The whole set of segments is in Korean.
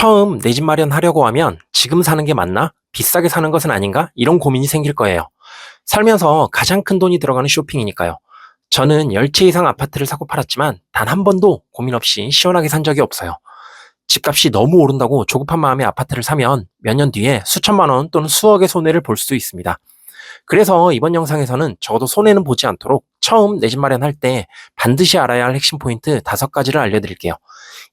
처음 내 집 마련하려고 하면 지금 사는 게 맞나? 비싸게 사는 것은 아닌가? 이런 고민이 생길 거예요. 살면서 가장 큰 돈이 들어가는 쇼핑이니까요. 저는 10채 이상 아파트를 사고 팔았지만 단 한 번도 고민 없이 시원하게 산 적이 없어요. 집값이 너무 오른다고 조급한 마음에 아파트를 사면 몇 년 뒤에 수천만 원 또는 수억의 손해를 볼 수도 있습니다. 그래서 이번 영상에서는 적어도 손해는 보지 않도록 처음 내 집 마련할 때 반드시 알아야 할 핵심 포인트 5가지를 알려드릴게요.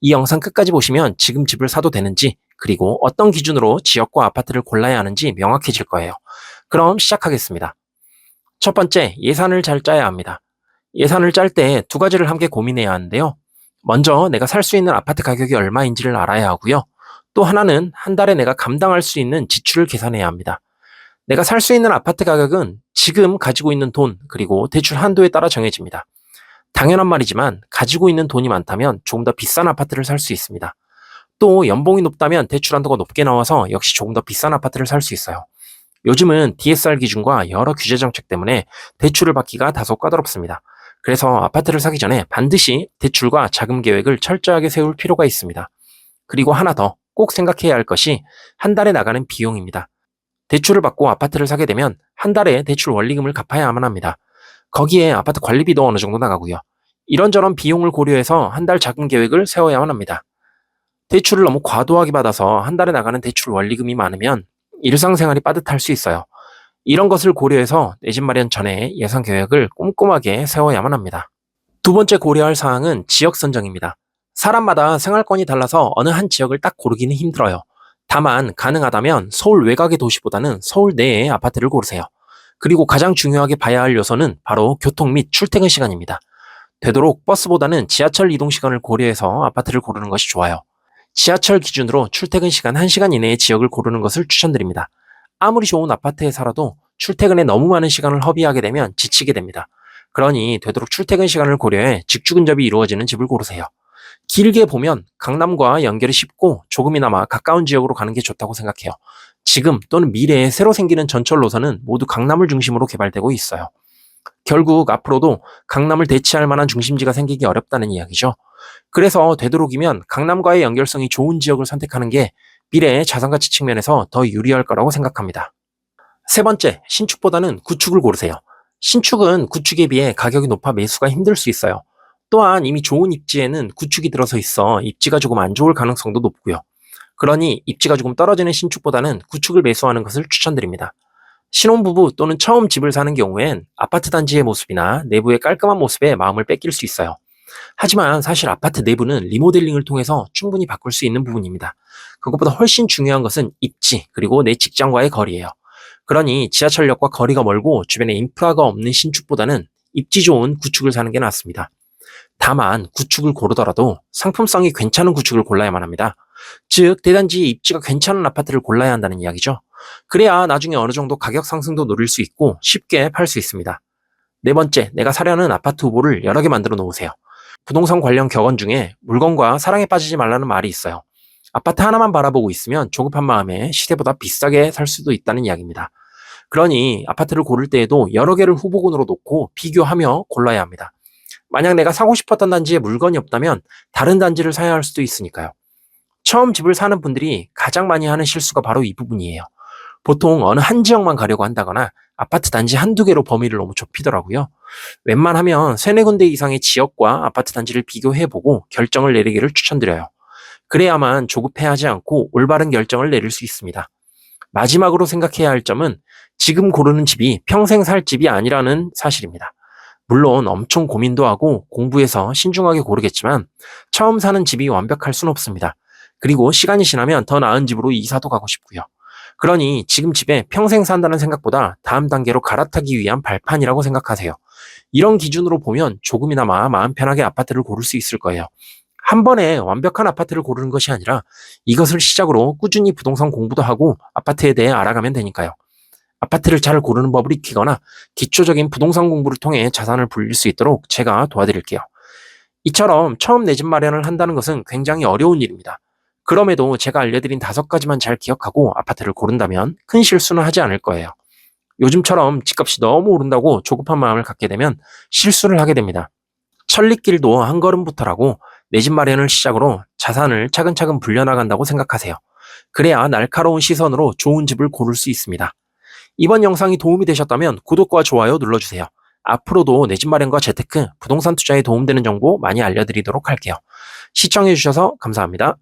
이 영상 끝까지 보시면 지금 집을 사도 되는지, 그리고 어떤 기준으로 지역과 아파트를 골라야 하는지 명확해질 거예요. 그럼 시작하겠습니다. 첫 번째, 예산을 잘 짜야 합니다. 예산을 짤 때 2가지를 함께 고민해야 하는데요. 먼저 내가 살 수 있는 아파트 가격이 얼마인지를 알아야 하고요. 또 하나는 한 달에 내가 감당할 수 있는 지출을 계산해야 합니다. 내가 살 수 있는 아파트 가격은 지금 가지고 있는 돈, 그리고 대출 한도에 따라 정해집니다. 당연한 말이지만 가지고 있는 돈이 많다면 조금 더 비싼 아파트를 살 수 있습니다. 또 연봉이 높다면 대출 한도가 높게 나와서 역시 조금 더 비싼 아파트를 살 수 있어요. 요즘은 DSR 기준과 여러 규제 정책 때문에 대출을 받기가 다소 까다롭습니다. 그래서 아파트를 사기 전에 반드시 대출과 자금 계획을 철저하게 세울 필요가 있습니다. 그리고 하나 더 꼭 생각해야 할 것이 한 달에 나가는 비용입니다. 대출을 받고 아파트를 사게 되면 한 달에 대출 원리금을 갚아야만 합니다. 거기에 아파트 관리비도 어느 정도 나가고요. 이런저런 비용을 고려해서 한 달 자금 계획을 세워야만 합니다. 대출을 너무 과도하게 받아서 한 달에 나가는 대출 원리금이 많으면 일상생활이 빠듯할 수 있어요. 이런 것을 고려해서 내 집 마련 전에 예산 계획을 꼼꼼하게 세워야만 합니다. 2번째 고려할 사항은 지역 선정입니다. 사람마다 생활권이 달라서 어느 한 지역을 딱 고르기는 힘들어요. 다만 가능하다면 서울 외곽의 도시보다는 서울 내의 아파트를 고르세요. 그리고 가장 중요하게 봐야 할 요소는 바로 교통 및 출퇴근 시간입니다. 되도록 버스보다는 지하철 이동 시간을 고려해서 아파트를 고르는 것이 좋아요. 지하철 기준으로 출퇴근 시간 1시간 이내의 지역을 고르는 것을 추천드립니다. 아무리 좋은 아파트에 살아도 출퇴근에 너무 많은 시간을 허비하게 되면 지치게 됩니다. 그러니 되도록 출퇴근 시간을 고려해 직주 근접이 이루어지는 집을 고르세요. 길게 보면 강남과 연결이 쉽고 조금이나마 가까운 지역으로 가는 게 좋다고 생각해요. 지금 또는 미래에 새로 생기는 전철 노선은 모두 강남을 중심으로 개발되고 있어요. 결국 앞으로도 강남을 대체할 만한 중심지가 생기기 어렵다는 이야기죠. 그래서 되도록이면 강남과의 연결성이 좋은 지역을 선택하는 게 미래의 자산가치 측면에서 더 유리할 거라고 생각합니다. 3번째, 신축보다는 구축을 고르세요. 신축은 구축에 비해 가격이 높아 매수가 힘들 수 있어요. 또한 이미 좋은 입지에는 구축이 들어서 있어 입지가 조금 안 좋을 가능성도 높고요. 그러니 입지가 조금 떨어지는 신축보다는 구축을 매수하는 것을 추천드립니다. 신혼부부 또는 처음 집을 사는 경우엔 아파트 단지의 모습이나 내부의 깔끔한 모습에 마음을 뺏길 수 있어요. 하지만 사실 아파트 내부는 리모델링을 통해서 충분히 바꿀 수 있는 부분입니다. 그것보다 훨씬 중요한 것은 입지, 그리고 내 직장과의 거리예요. 그러니 지하철역과 거리가 멀고 주변에 인프라가 없는 신축보다는 입지 좋은 구축을 사는 게 낫습니다. 다만 구축을 고르더라도 상품성이 괜찮은 구축을 골라야만 합니다. 즉 대단지의 입지가 괜찮은 아파트를 골라야 한다는 이야기죠. 그래야 나중에 어느 정도 가격 상승도 노릴 수 있고 쉽게 팔 수 있습니다. 4번째, 내가 사려는 아파트 후보를 여러 개 만들어 놓으세요. 부동산 관련 격언 중에 물건과 사랑에 빠지지 말라는 말이 있어요. 아파트 하나만 바라보고 있으면 조급한 마음에 시세보다 비싸게 살 수도 있다는 이야기입니다. 그러니 아파트를 고를 때에도 여러 개를 후보군으로 놓고 비교하며 골라야 합니다. 만약 내가 사고 싶었던 단지에 물건이 없다면 다른 단지를 사야 할 수도 있으니까요. 처음 집을 사는 분들이 가장 많이 하는 실수가 바로 이 부분이에요. 보통 어느 한 지역만 가려고 한다거나 아파트 단지 한두 개로 범위를 너무 좁히더라고요. 웬만하면 3-4군데 이상의 지역과 아파트 단지를 비교해보고 결정을 내리기를 추천드려요. 그래야만 조급해하지 않고 올바른 결정을 내릴 수 있습니다. 마지막으로 생각해야 할 점은 지금 고르는 집이 평생 살 집이 아니라는 사실입니다. 물론 엄청 고민도 하고 공부해서 신중하게 고르겠지만 처음 사는 집이 완벽할 순 없습니다. 그리고 시간이 지나면 더 나은 집으로 이사도 가고 싶고요. 그러니 지금 집에 평생 산다는 생각보다 다음 단계로 갈아타기 위한 발판이라고 생각하세요. 이런 기준으로 보면 조금이나마 마음 편하게 아파트를 고를 수 있을 거예요. 한 번에 완벽한 아파트를 고르는 것이 아니라 이것을 시작으로 꾸준히 부동산 공부도 하고 아파트에 대해 알아가면 되니까요. 아파트를 잘 고르는 법을 익히거나 기초적인 부동산 공부를 통해 자산을 불릴 수 있도록 제가 도와드릴게요. 이처럼 처음 내 집 마련을 한다는 것은 굉장히 어려운 일입니다. 그럼에도 제가 알려드린 5가지만 잘 기억하고 아파트를 고른다면 큰 실수는 하지 않을 거예요. 요즘처럼 집값이 너무 오른다고 조급한 마음을 갖게 되면 실수를 하게 됩니다. 천리길도 한 걸음부터라고 내 집 마련을 시작으로 자산을 차근차근 불려나간다고 생각하세요. 그래야 날카로운 시선으로 좋은 집을 고를 수 있습니다. 이번 영상이 도움이 되셨다면 구독과 좋아요 눌러주세요. 앞으로도 내 집 마련과 재테크, 부동산 투자에 도움되는 정보 많이 알려드리도록 할게요. 시청해주셔서 감사합니다.